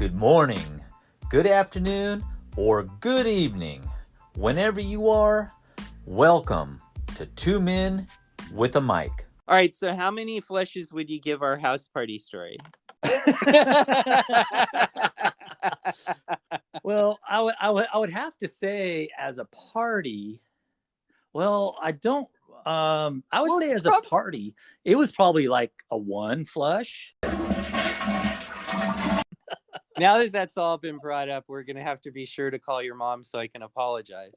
good morning, good afternoon, or good evening. Whenever you are, welcome to Two Men with a Mic. All right, so how many flushes would you give our house party story? Well, I would have to say as a party. Well, I don't. I would say as a party, it was probably like a 1 flush. Now that that's all been brought up, we're gonna have to be sure to call your mom so I can apologize.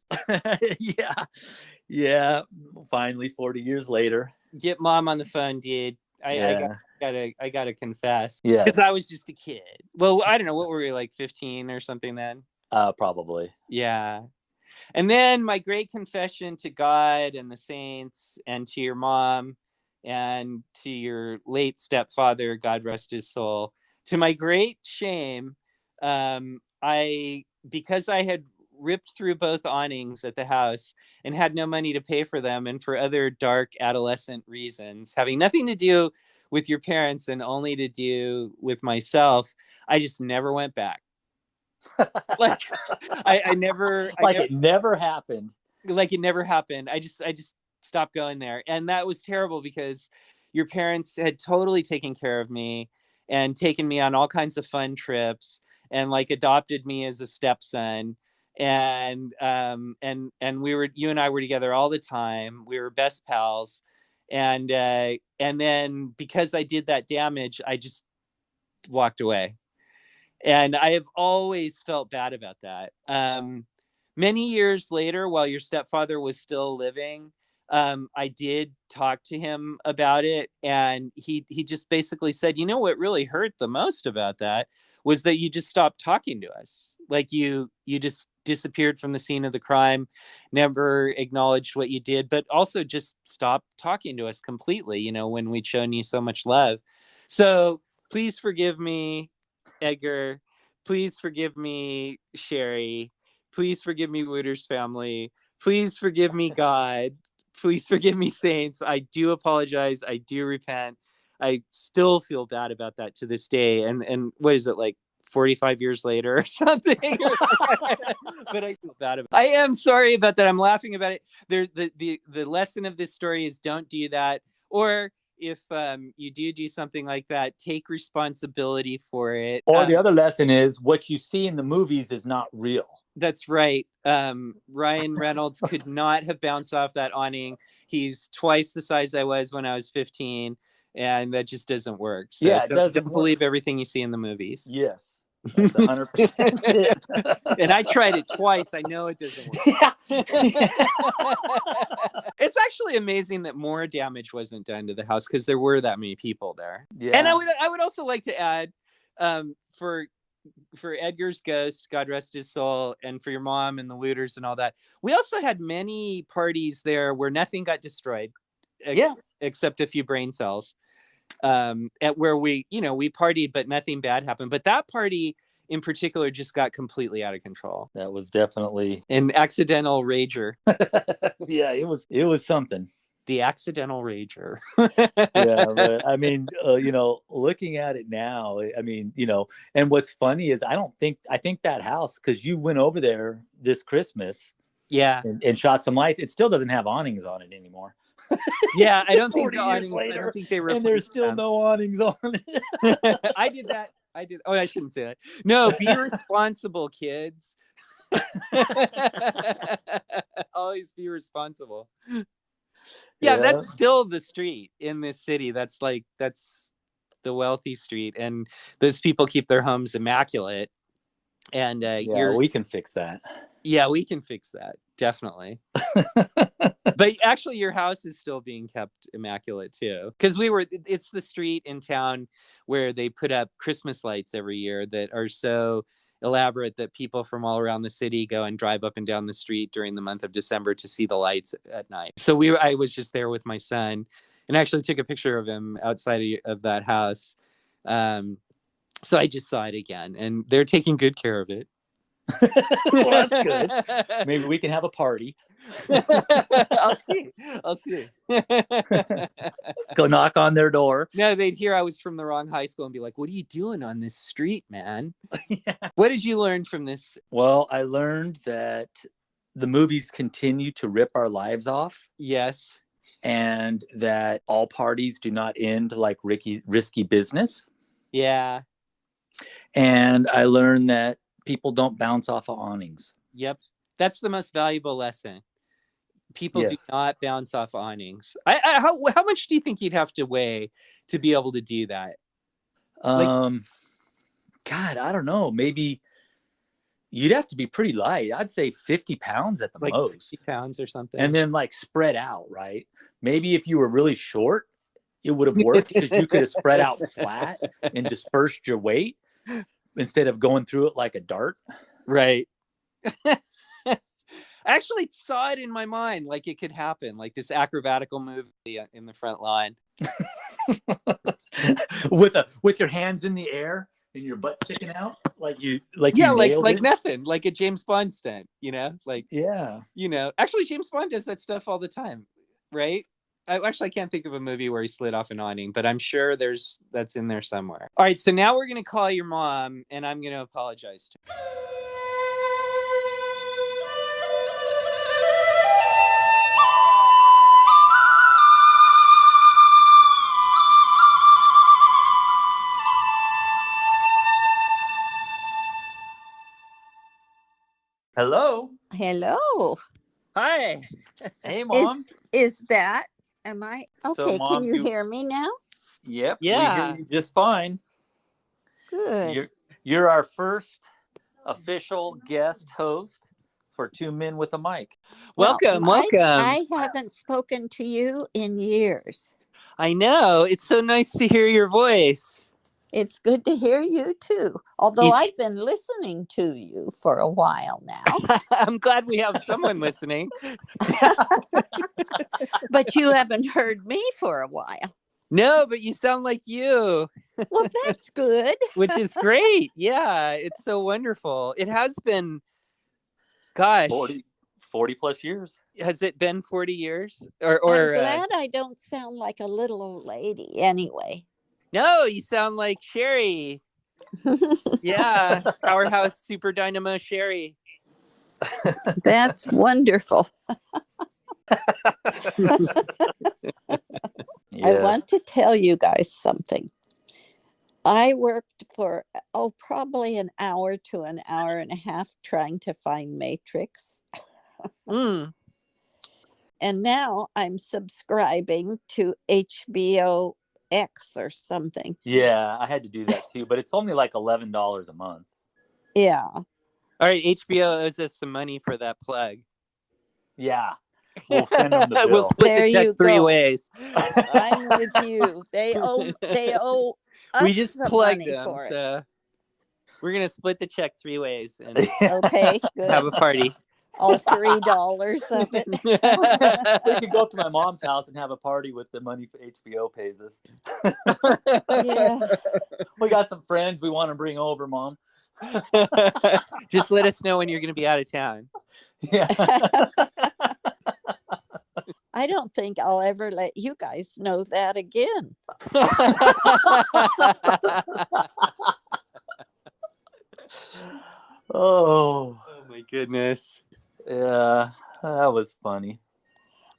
Yeah. Finally, 40 years later. Get mom on the phone, dude. I gotta confess. Yeah. Because I was just a kid. Well, I don't know, what were we, like 15 or something then? Probably. Yeah. And then my great confession to God and the saints and to your mom and to your late stepfather, God rest his soul. To my great shame, because I had ripped through both awnings at the house and had no money to pay for them, and for other dark adolescent reasons, having nothing to do with your parents and only to do with myself, I just never went back. Like it never happened. Like it never happened. I just stopped going there, and that was terrible because your parents had totally taken care of me and taken me on all kinds of fun trips and like adopted me as a stepson, and you and I were together all the time. We were best pals, and then because I did that damage, I just walked away. And I have always felt bad about that. Many years later, while your stepfather was still living, I did talk to him about it. And he just basically said, you know, what really hurt the most about that was that you just stopped talking to us. Like you just disappeared from the scene of the crime, never acknowledged what you did, but also just stopped talking to us completely, you know, when we'd shown you so much love. So please forgive me, Edgar. Please forgive me, Sherry. Please forgive me, Wooters family. Please forgive me, God. Please forgive me, saints. I do apologize. I do repent. I still feel bad about that to this day. And what is it, like 45 years later or something? But I feel bad about it. I am sorry about that. I'm laughing about it. The lesson of this story is don't do that. Or if you do something like that, take responsibility for it. Or the other lesson is what you see in the movies is not real. That's right. Ryan Reynolds could not have bounced off that awning. He's twice the size I was when I was 15, and that just doesn't work. So yeah, it doesn't don't believe everything you see in the movies. Yes. That's 100% it. And I tried it twice. I know it doesn't work. It's actually amazing that more damage wasn't done to the house because there were that many people there. Yeah. And I would also like to add, for Edgar's ghost, God rest his soul, and for your mom and the looters and all that, we also had many parties there where nothing got destroyed. Yes. Except a few brain cells. At where we partied, but nothing bad happened. But that party in particular just got completely out of control. That was definitely an accidental rager. Yeah, it was something. The accidental rager. Yeah, but I mean, looking at it now, I mean, and what's funny is I think that house, because you went over there this Christmas, yeah, and shot some lights, it still doesn't have awnings on it anymore. Yeah, I don't think the awnings later, I don't think they replaced and there's still them. No awnings on it. I did that. Oh, I shouldn't say that. No, be responsible, kids. Always be responsible. Yeah, that's still the street in this city. That's the wealthy street, and those people keep their homes immaculate. And we can fix that. Yeah, we can fix that. Definitely. But actually your house is still being kept immaculate too. Because it's the street in town where they put up Christmas lights every year that are so elaborate that people from all around the city go and drive up and down the street during the month of December to see the lights at night. So I was just there with my son and actually took a picture of him outside of that house. So I just saw it again, and they're taking good care of it. Well, that's good. Maybe we can have a party. I'll see. Go knock on their door. No, they'd hear I was from the wrong high school and be like, what are you doing on this street, man? Yeah. What did you learn from this? Well, I learned that the movies continue to rip our lives off. Yes. And that all parties do not end like risky business. Yeah. And I learned that people don't bounce off of awnings. Yep. That's the most valuable lesson. People do not bounce off awnings. How much do you think you'd have to weigh to be able to do that? God, I don't know. Maybe you'd have to be pretty light. I'd say 50 pounds at the most. 50 pounds or something. And then like spread out, right? Maybe if you were really short, it would have worked because you could have spread out flat and dispersed your weight instead of going through it like a dart. Right. I actually saw it in my mind, like it could happen, like this acrobatical movie in the front line. with your hands in the air and your butt sticking out, like nothing, like a James Bond stunt, Actually, James Bond does that stuff all the time, right? I can't think of a movie where he slid off an awning, but I'm sure that's in there somewhere. All right, so now we're gonna call your mom, and I'm gonna apologize to her. Hello. Hi. Hey, Mom. Is that? Am I okay? So, Mom, can you hear me now? Yep. Yeah. We hear you just fine. Good. You're our first official guest host for Two Men with a Mic. Welcome. I haven't spoken to you in years. I know. It's so nice to hear your voice. It's good to hear you too. Although I've been listening to you for a while now. I'm glad we have someone listening. But you haven't heard me for a while. No, but you sound like you. Well, that's good. Which is great. Yeah, it's so wonderful. It has been, gosh. 40 plus years. Has it been 40 years? I'm glad I don't sound like a little old lady anyway. No, you sound like Sherry. Yeah, Powerhouse Super Dynamo Sherry. That's wonderful. Yes. I want to tell you guys something. I worked for, probably an hour to an hour and a half trying to find Matrix. Mm. And now I'm subscribing to HBO X or something. Yeah, I had to do that too, but it's only like $11 a month. Yeah. All right, HBO owes us some money for that plug. Yeah. We'll send them the bill. We'll split the check three ways. I'm with you. They owe us we just plugged money them, for it. so we're gonna split the check 3 ways and okay, good. have a party. All $3 of it. We could go up to my mom's house and have a party with the money HBO pays us. Yeah. We got some friends we want to bring over, Mom. Just let us know when you're going to be out of town. Yeah. I don't think I'll ever let you guys know that again. Oh my goodness. Yeah, that was funny.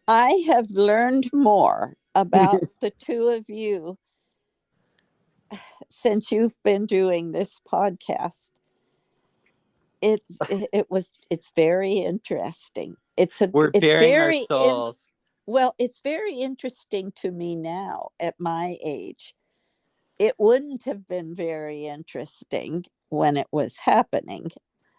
I have learned more about the two of you since you've been doing this podcast. It's very interesting. We're bearing our souls. Well, it's very interesting to me now at my age. It wouldn't have been very interesting when it was happening.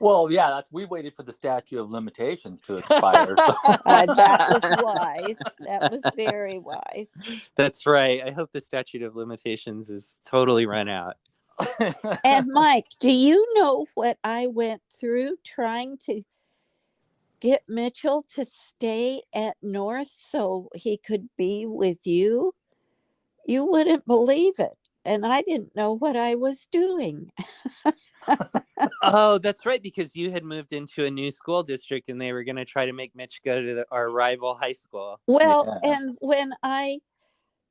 Well, yeah, we waited for the statute of limitations to expire. That was wise. That was very wise. That's right. I hope the statute of limitations is totally run out. And Mike, do you know what I went through trying to get Mitchell to stay at North so he could be with you? You wouldn't believe it. And I didn't know what I was doing. Oh, that's right, because you had moved into a new school district and they were going to try to make Mitch go to our rival high school. Well, Yeah. and when I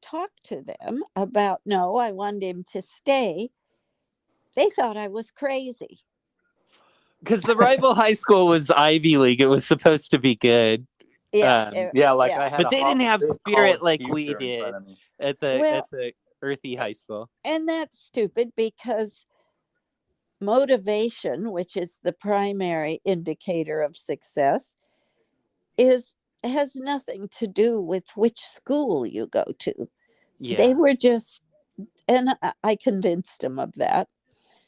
talked to them about, no, I wanted him to stay, they thought I was crazy. Because the rival high school was Ivy League. It was supposed to be good. Yeah. Yeah, like yeah. I had But a they didn't have big spirit college like we future in did front of me. at Well, the earthy high school. and that's stupid because motivation, which is the primary indicator of success, has nothing to do with which school you go to. Yeah. They were just, and I convinced them of that.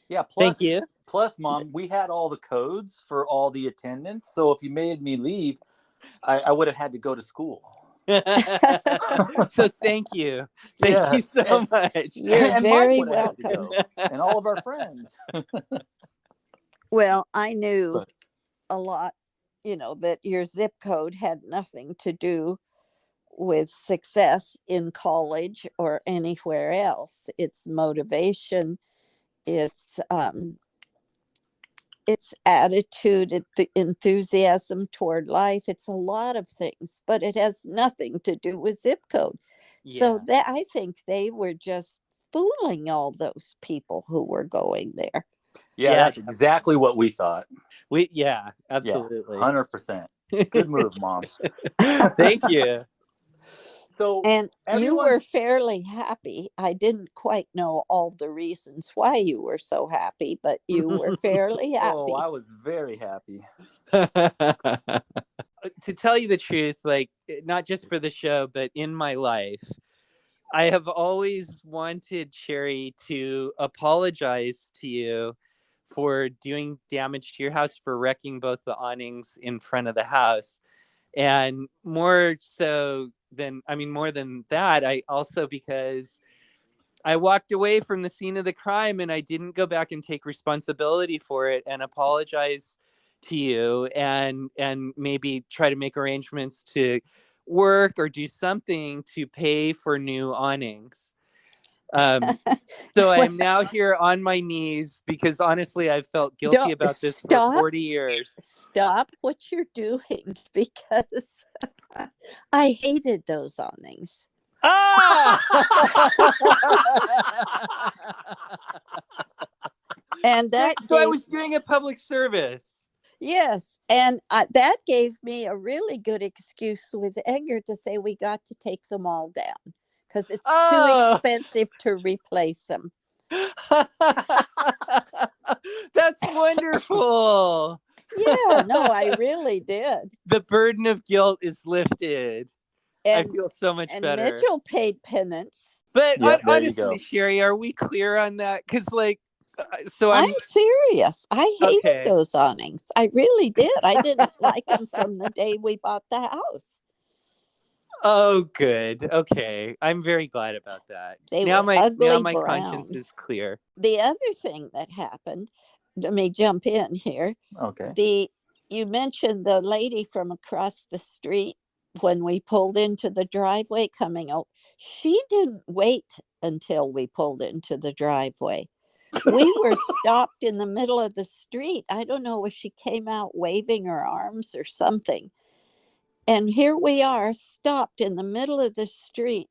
Yeah, Thank you. Plus, Mom, we had all the codes for all the attendance. So if you made me leave, I would have had to go to school. So thank you. Thank you so much. You're and very Mike would have had to welcome. go, and all of our friends. Well, I knew a lot, that your zip code had nothing to do with success in college or anywhere else. It's motivation, it's attitude, the enthusiasm toward life. It's a lot of things, but it has nothing to do with zip code. So that I think they were just fooling all those people who were going there. Yeah, that's exactly what we thought. Absolutely. 100%. Good move, Mom. Thank you. So, and you were fairly happy. I didn't quite know all the reasons why you were so happy, but you were fairly happy. Oh, I was very happy. To tell you the truth, like, not just for the show, but in my life, I have always wanted Sherry to apologize to you for doing damage to your house, for wrecking both the awnings in front of the house. And more than that, I also, because I walked away from the scene of the crime and I didn't go back and take responsibility for it and apologize to you and maybe try to make arrangements to work or do something to pay for new awnings. So I am now here on my knees because honestly, I've felt guilty about this for 40 years. Stop what you're doing, because I hated those awnings. Ah! And so I was doing a public service. Yes, and that gave me a really good excuse with Edgar to say we got to take them all down because it's too expensive to replace them. That's wonderful. Yeah, no, I really did. The burden of guilt is lifted. I feel so much better. And Mitchell paid penance. But honestly, Sherry, are we clear on that? Because, like, so I'm serious. I hated those awnings. I really did. I didn't like them from the day we bought the house. Oh, good. Okay. I'm very glad about that. Now my conscience is clear. The other thing that happened, let me jump in here. Okay. You mentioned the lady from across the street when we pulled into the driveway coming out. She didn't wait until we pulled into the driveway. We were stopped in the middle of the street. I don't know if she came out waving her arms or something. And here we are stopped in the middle of the street.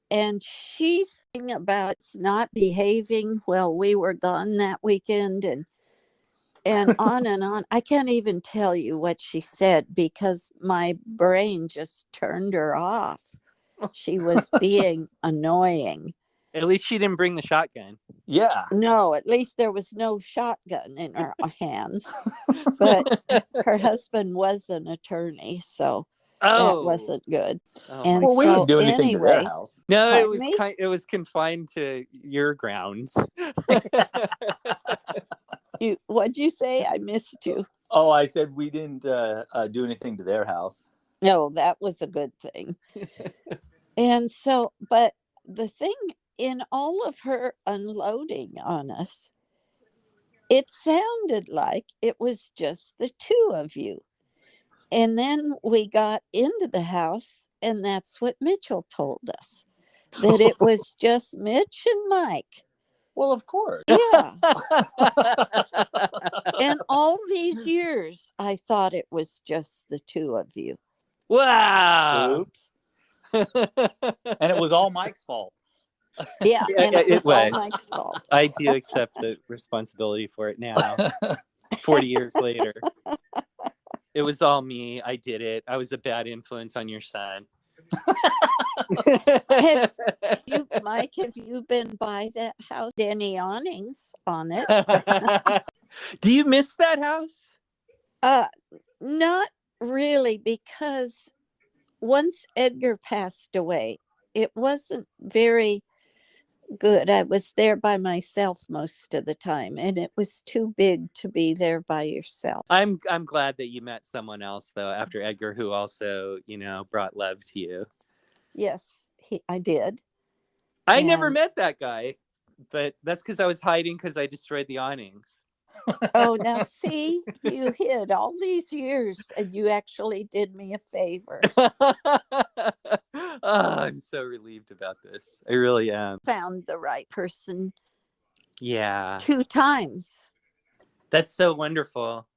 And she's saying about not behaving while we were gone that weekend and on and on. I can't even tell you what she said because my brain just turned her off. She was being annoying. At least she didn't bring the shotgun. Yeah. No, at least there was no shotgun in her hands. But her husband was an attorney, so that wasn't good. And we didn't do anything to their house. No, it was confined to your grounds. What'd you say? I missed you. Oh, I said we didn't do anything to their house. No, that was a good thing. And so, but the thing, in all of her unloading on us, it sounded like it was just the two of you. And then we got into the house, and that's what Mitchell told us, that it was just Mitch and Mike. Well, of course. Yeah. And all these years, I thought it was just the two of you. Wow. Oops. And it was all Mike's fault. Yeah, Yeah, and it it was all was. Mike's fault. I do accept the responsibility for it now, 40 years later. It was all me. I did it. I was a bad influence on your son. Mike, have you been by that house? Any awnings on it? Do you miss that house? Not really, because once Edgar passed away, it wasn't very good. I was there by myself most of the time, and it was too big to be there by yourself. I'm glad that you met someone else though after Edgar, who also, brought love to you. Yes, I did. I never met that guy, but that's because I was hiding because I destroyed the awnings. Oh, now see, you hid all these years and you actually did me a favor. Oh, I'm so relieved about this. I really am. Found the right person Yeah. 2 times. That's so wonderful.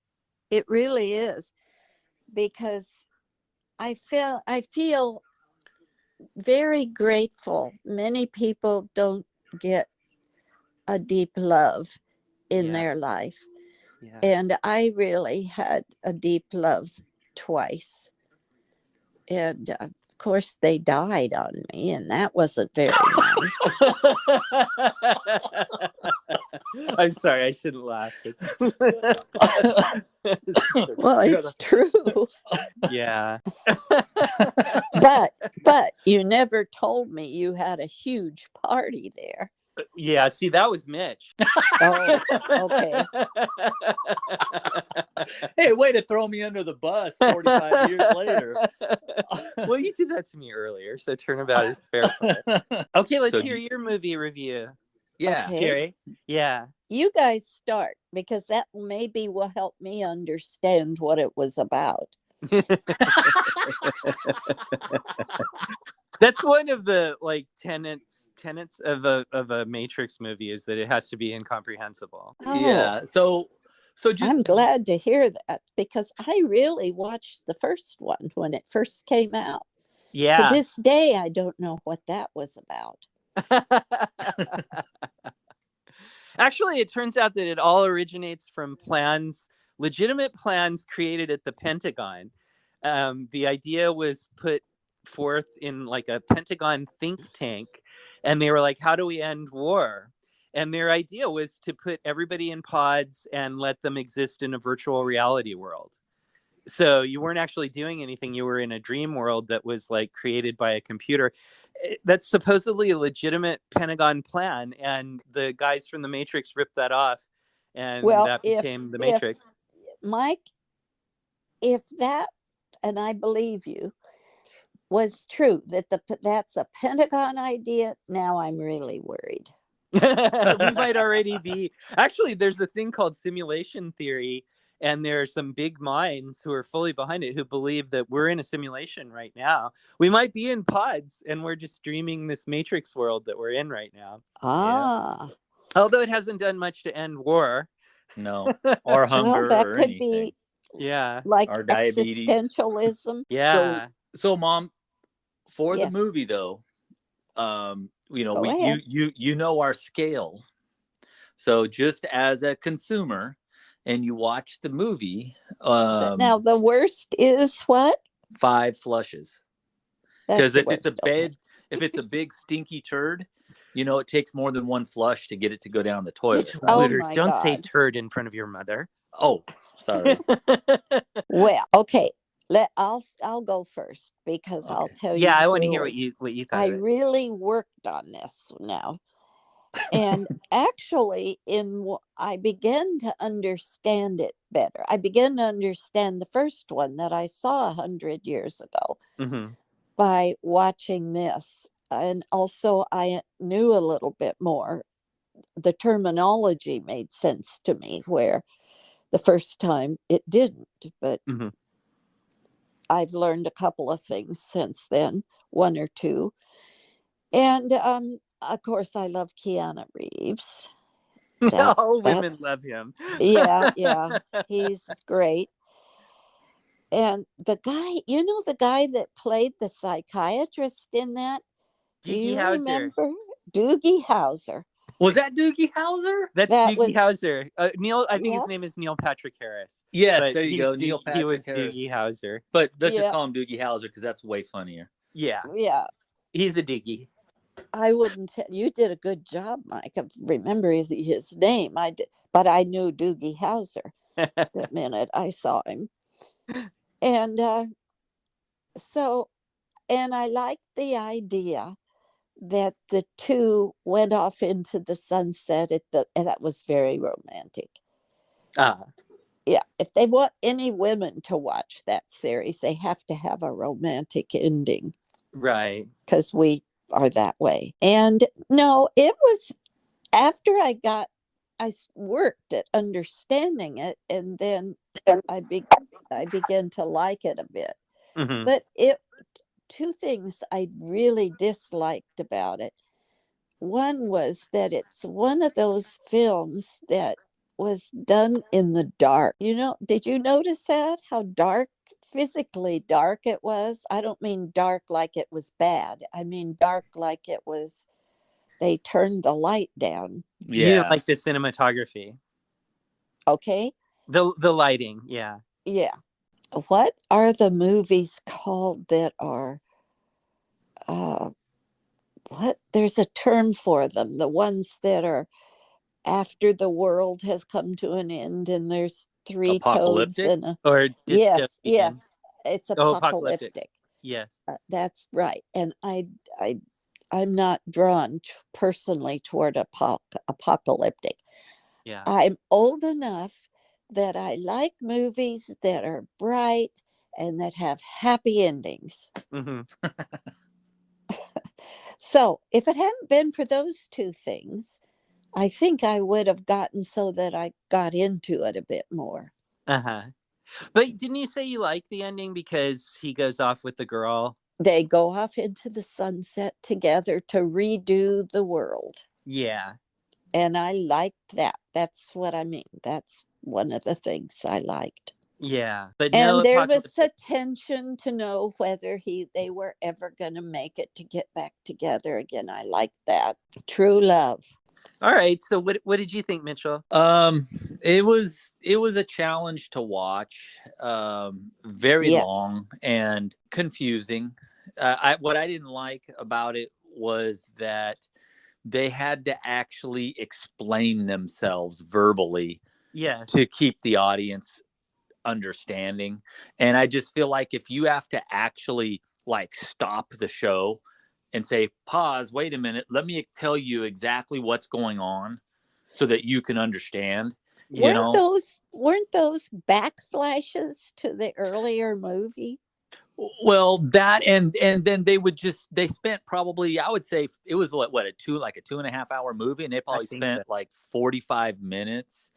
It really is, because I feel very grateful. Many people don't get a deep love in their life. Yeah. And I really had a deep love twice. And of course, they died on me, and that wasn't very nice. I'm sorry, I shouldn't laugh. Well, it's true. Yeah. But you never told me you had a huge party there. Yeah, see, that was Mitch. Oh, okay. Hey, way to throw me under the bus 45 years later. Well, you did that to me earlier, so turnabout is fair play. Okay, let's hear your movie review. Yeah. Okay. Jerry? Yeah. You guys start, because that maybe will help me understand what it was about. That's one of the tenets of a Matrix movie, is that it has to be incomprehensible. Oh, Yeah. So just I'm glad to hear that, because I really watched the first one when it first came out. Yeah. To this day, I don't know what that was about. Actually, it turns out that it all originates from legitimate plans created at the Pentagon. The idea was put forth in a Pentagon think tank, and they were like, how do we end war? And their idea was to put everybody in pods and let them exist in a virtual reality world. So you weren't actually doing anything. You were in a dream world that was created by a computer. That's supposedly a legitimate Pentagon plan. And the guys from The Matrix ripped that off. And that became The Matrix. Mike, if that, and I believe you, was true, that that's a Pentagon idea, now I'm really worried. We might already be. Actually, there's a thing called simulation theory. And there are some big minds who are fully behind it, who believe that we're in a simulation right now. We might be in pods, and we're just streaming this Matrix world that we're in right now. Ah. Yeah. Although it hasn't done much to end war. No. Or hunger, well, that or could anything. be Yeah. like Or diabetes. existentialism. Yeah. So Mom, for Yes. the movie though, Go ahead. you know our scale. So just as a consumer, and you watch the movie, Now the worst is what? 5 flushes. That's Because the if it's a worst, okay. if it's a big stinky turd, it takes more than one flush to get it to go down the toilet. Oh Looters, my don't say God. turd in front of your mother. Oh, sorry. Well, okay. I'll go first, because I'll tell you. Yeah, I want to hear truly, what you thought I of it. really worked on this now. And actually, I began to understand it better. I began to understand the first one that I saw 100 years ago Mm-hmm. by watching this. And also, I knew a little bit more. The terminology made sense to me, where the first time it didn't. But Mm-hmm. I've learned a couple of things since then, 1 or 2. And of course, I love Keanu Reeves. Reeves. All women That's love him. yeah, he's great. And the guy, the guy that played the psychiatrist in that, do Doogie you Howser. remember? Doogie Howser. Was that Doogie Howser? That's That Doogie was Howser. Neil, I think yeah, his name is Neil Patrick Harris. Yes, But there you go, Neil he was Patrick Harris. Doogie Howser. But let's just yeah, call him Doogie Howser because that's way funnier. Yeah, yeah. he's a Doogie. I wouldn't tell you did a good job, Mike, of remembering his name. I did, but I knew Doogie Howser the minute I saw him. And so, and I liked the idea that the two went off into the sunset and that was very romantic. Yeah, if they want any women to watch that series, they have to have a romantic ending. Right. Because we are that way. And no, it was after I worked at understanding it, and then I began to like it a bit. Mm-hmm. But two things I really disliked about it. One was that it's one of those films that was done in the dark. Did you notice that? How physically dark it was? I don't mean dark like it was bad. I mean dark like it was, they turned the light down. You didn't like the cinematography. Okay. The lighting, yeah. Yeah. What are the movies called that are there's a term for them, the ones that are after the world has come to an end and there's three toads and or dystopian. yes, it's apocalyptic. Yes, that's right. And I'm not drawn personally toward apocalyptic. Yeah, I'm old enough that I like movies that are bright and that have happy endings. Mm-hmm. So if it hadn't been for those two things, I think I would have gotten so that I got into it a bit more. Uh-huh. But didn't you say you like the ending because he goes off with the girl? They go off into the sunset together to redo the world. Yeah. And I liked that. That's what I mean. That's one of the things I liked. Yeah. But and there was a tension to know whether they were ever going to make it to get back together again. I liked that. True love. All right. So what did you think, Mitchell? It was a challenge to watch. Very long and confusing. What I didn't like about it was that they had to actually explain themselves verbally, to keep the audience understanding. And I just feel like if you have to actually stop the show and say, pause, wait a minute, let me tell you exactly what's going on so that you can understand. Weren't those backflashes to the earlier movie? Well, that and then they spent probably, I would say it was a 2.5 hour movie, and they probably spent 45 minutes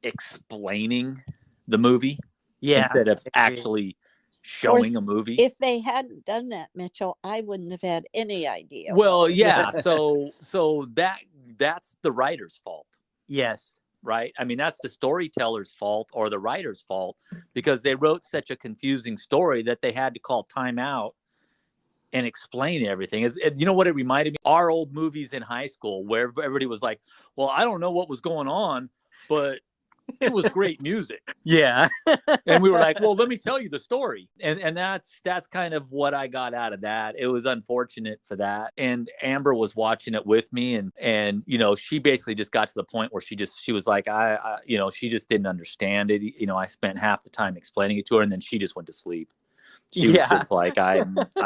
explaining the movie instead of actually showing a movie. If they hadn't done that, Mitchell, I wouldn't have had any idea. Well, yeah. So that's the writer's fault. Yes. Right. I mean, that's the storyteller's fault or the writer's fault, because they wrote such a confusing story that they had to call time out and explain everything. You know what it reminded me? Our old movies in high school where everybody was like, well, I don't know what was going on, but it was great music. Yeah. And we were like, well, let me tell you the story. And that's kind of what I got out of that. It was unfortunate for that. And Amber was watching it with me, and she basically just got to the point where she was like, I she just didn't understand it. I spent half the time explaining it to her, and then she just went to sleep. She was just like, I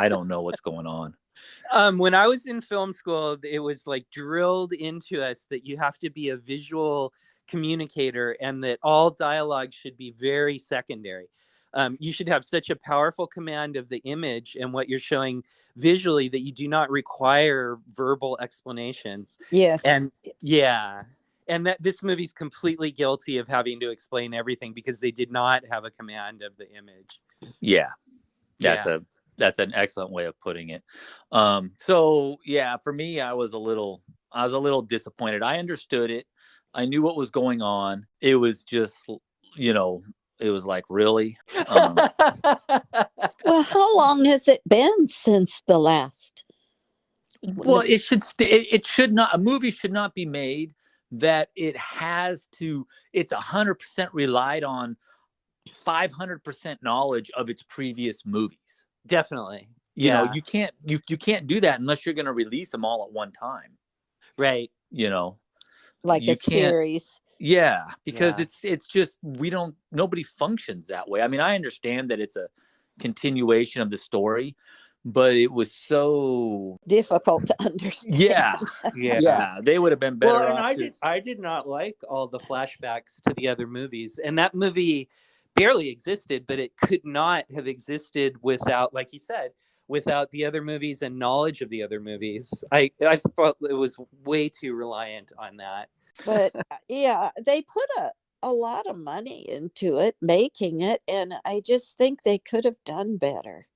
don't know what's going on. When I was in film school, it was drilled into us that you have to be a visual communicator and that all dialogue should be very secondary. You should have such a powerful command of the image and what you're showing visually that you do not require verbal explanations. Yes. And that this movie's completely guilty of having to explain everything because they did not have a command of the image. Yeah. That's an excellent way of putting it. So yeah, for me, I was a little I was a little disappointed. I understood it. I knew what was going on. It was just, it was like, really? Well, how long has it been since the last? Well, it should not, a movie should not be made that it's 100% relied on 500% knowledge of its previous movies. Definitely. You know, you can't do that unless you're going to release them all at one time. Right. Like a series. Yeah, because it's just, nobody functions that way. I mean, I understand that it's a continuation of the story, but it was so difficult to understand. Yeah. They would have been better off. And I did not like all the flashbacks to the other movies, and that movie barely existed, but it could not have existed without, like you said, without the other movies and knowledge of the other movies. I thought it was way too reliant on that. But yeah, they put a lot of money into it, making it, and I just think they could have done better.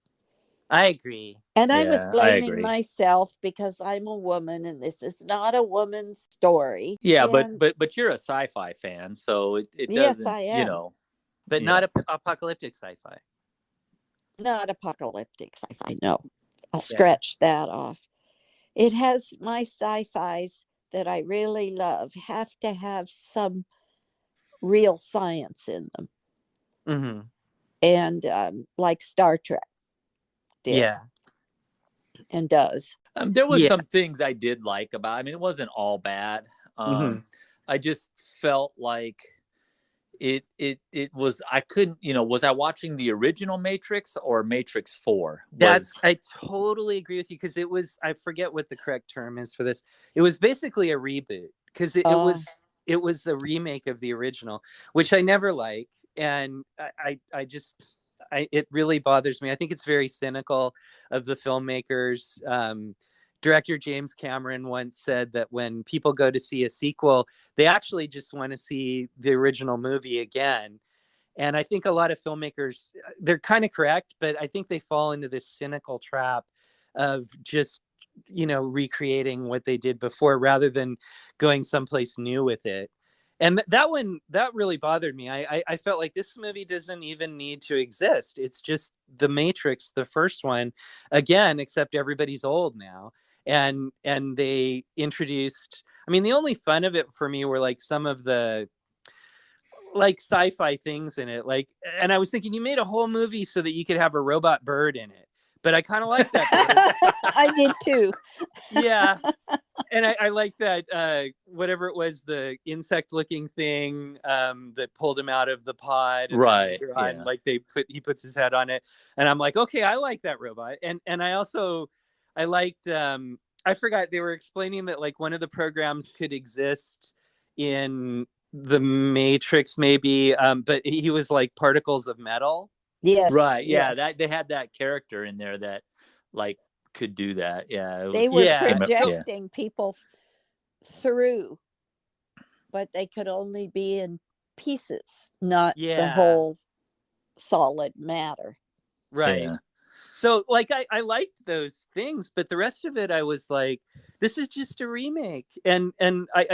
I agree. And I was blaming myself because I'm a woman and this is not a woman's story. Yeah, but you're a sci-fi fan, so it doesn't, yes, I am. But not apocalyptic sci-fi. Not apocalyptic sci-fi, no. I'll scratch that off. It has my sci-fis that I really love have to have some real science in them. Mm-hmm. And like Star Trek did. Yeah. And does. There was some things I did like about it. I mean, it wasn't all bad. I just felt like it was, I couldn't, was I watching the original Matrix or Matrix 4? I totally agree with you, because it was, I forget what the correct term is for this. It was basically a reboot, because it was a remake of the original, which I never like. And it really bothers me. I think it's very cynical of the filmmakers. Director James Cameron once said that when people go to see a sequel, they actually just want to see the original movie again. And I think a lot of filmmakers, they're kind of correct, but I think they fall into this cynical trap of just, recreating what they did before rather than going someplace new with it. And that really bothered me. I felt like this movie doesn't even need to exist. It's just The Matrix, the first one, again, except everybody's old now. And they introduced, I mean, the only fun of it for me were like some of the like sci-fi things in it. Like, and I was thinking, you made a whole movie so that you could have a robot bird in it. But I kind of like that bird. I did too. Yeah. And I like that, whatever it was, the insect-looking thing that pulled him out of the pod. Right. Yeah. Like he puts his head on it, and I'm like, okay, I like that robot. And I liked. I forgot, they were explaining that like one of the programs could exist in the Matrix, maybe, but he was like particles of metal. Yes. Right. Yeah. That they had that character in there that like could do that. Yeah. They were projecting people through, but they could only be in pieces, not the whole solid matter. Right. Yeah. So like I liked those things, but the rest of it I was like, this is just a remake, and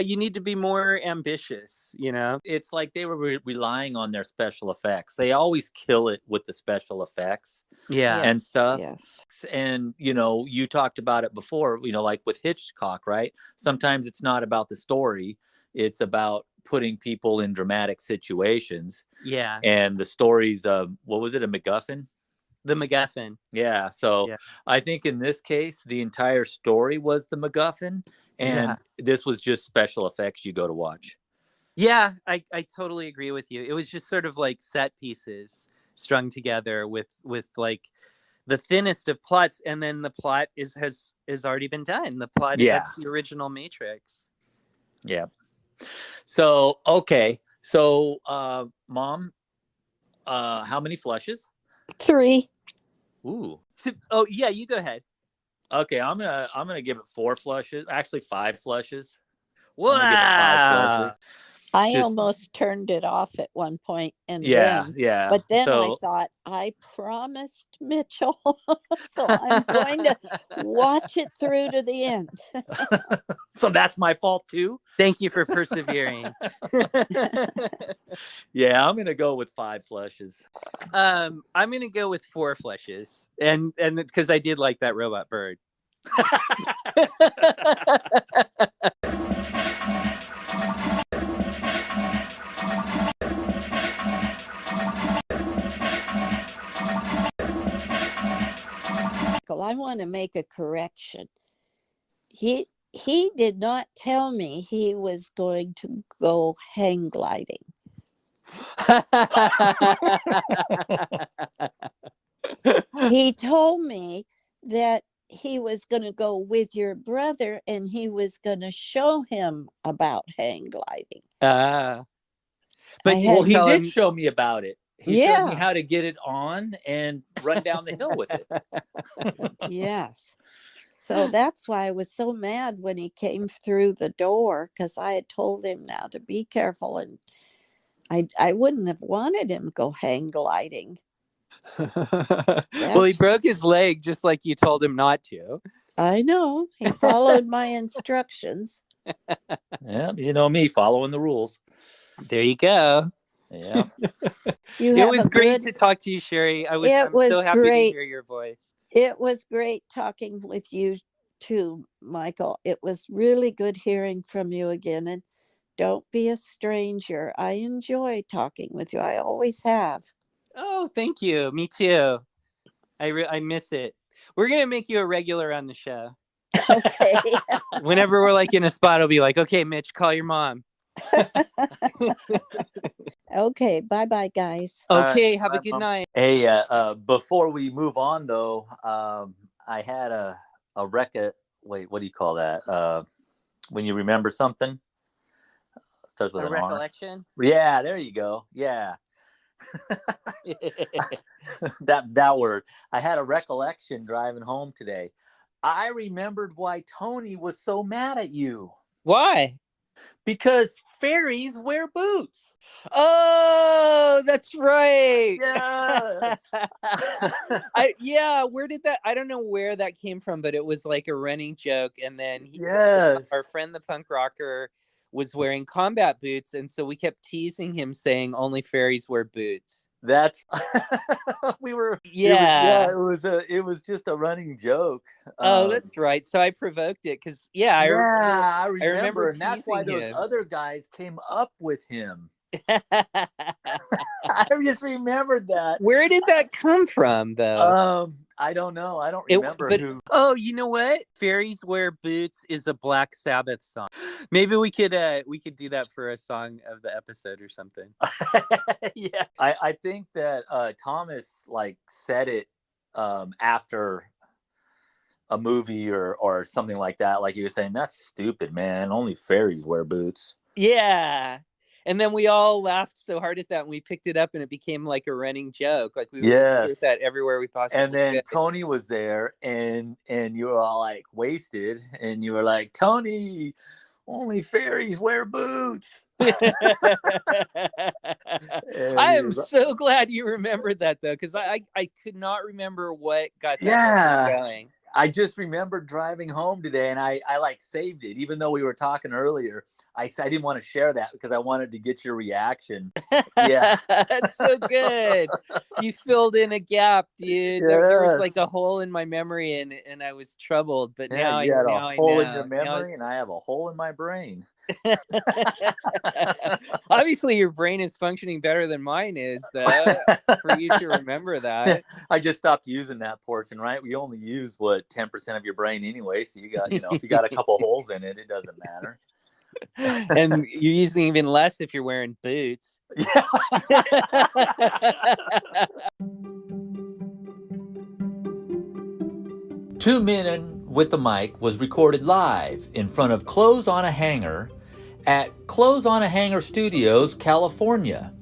you need to be more ambitious, It's like they were relying on their special effects. They always kill it with the special effects and stuff. Yes. And you talked about it before, like with Hitchcock, right? Sometimes it's not about the story, it's about putting people in dramatic situations. Yeah. And the stories of, what was it, a MacGuffin? The MacGuffin. Yeah. So I think in this case, the entire story was the MacGuffin, and this was just special effects you go to watch. Yeah, I totally agree with you. It was just sort of like set pieces strung together with like the thinnest of plots, and then the plot has already been done. The plot, that's the original Matrix. Yeah. So okay. So Mom, how many flushes? 3. Ooh. Oh yeah, you go ahead. Okay, I'm gonna give it 4 flushes. Actually, 5 flushes. Wow. 5 flushes. I Just almost turned it off at one point, and yeah, then, yeah. but then I So thought, I promised Mitchell, so I'm going to watch it through to the end. so that's my fault too. Thank you for persevering. Yeah, I'm gonna go with 5 flushes. I'm gonna go with 4 flushes, and because I did like that robot bird. I want to make a correction. He did not tell me he was going to go hang gliding. He told me that he was going to go with your brother and he was going to show him about hang gliding. But well, he did show me about it. He showed me Yeah. how to get it on and run down the hill with it. Yes. So that's why I was so mad when he came through the door, because I had told him now to be careful, and I wouldn't have wanted him to go hang gliding. Well, he broke his leg just like you told him not to. I know. He followed my instructions. Yeah, you know me, following the rules. There you go. Yeah. It was great to talk to you, Sherry. I'm so happy to hear your voice. It was great talking with you too, Michael. It was really good hearing from you again. And don't be a stranger. I enjoy talking with you. I always have. Oh, thank you. Me too. I miss it. We're going to make you a regular on the show. Okay. Whenever we're like in a spot, I'll be like, okay, Mitch, call your mom. Okay. Bye-bye, guys. Okay. Have a good night. Hey, before we move on though, I had a wait, what do you call that? When you remember something? Starts with a an recollection? R. Yeah, there you go. Yeah. that word. I had a recollection driving home today. I remembered why Tony was so mad at you. Why? Because fairies wear boots. Oh, that's right. Yeah. Where did that? I don't know where that came from, but it was like a running joke. And then our friend, the punk rocker, was wearing combat boots, and so we kept teasing him, saying only fairies wear boots. That's we were it was just a running joke. Oh, that's right. So I provoked it because I remember, and that's why those him. other guys came up with him. I just remembered that. Where did that come from, though? I don't know. I don't remember who. Oh, you know what? Fairies Wear Boots is a Black Sabbath song. Maybe we could do that for a song of the episode or something. Yeah, I think that Thomas like said it after a movie or something like that. Like he was saying, "That's stupid, man. Only fairies wear boots." Yeah. And then we all laughed so hard at that, and we picked it up, and it became like a running joke. Like we would do that everywhere we possibly could. And then could. Tony was there, and you were all like wasted, and you were like, "Tony, only fairies wear boots." I am so glad you remembered that, though, because I could not remember what got that going. I just remembered driving home today, and I like saved it, even though we were talking earlier. I didn't want to share that because I wanted to get your reaction. Yeah, that's so good. You filled in a gap, dude. There was like a hole in my memory, and I was troubled. But now you had a hole in your memory, and I have a hole in my brain. Obviously your brain is functioning better than mine is, though, for you to remember that. I just stopped using that portion, right? We only use 10% of your brain anyway, so you got if you got a couple holes in it, it doesn't matter. And you're using even less if you're wearing boots. Yeah. 2 Men with the Mic was recorded live in front of Clothes on a Hanger at Clothes on a Hanger Studios, California.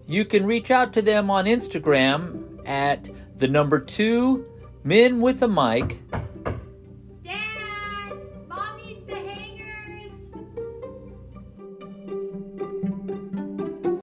You can reach out to them on Instagram at 2 Men with a Mic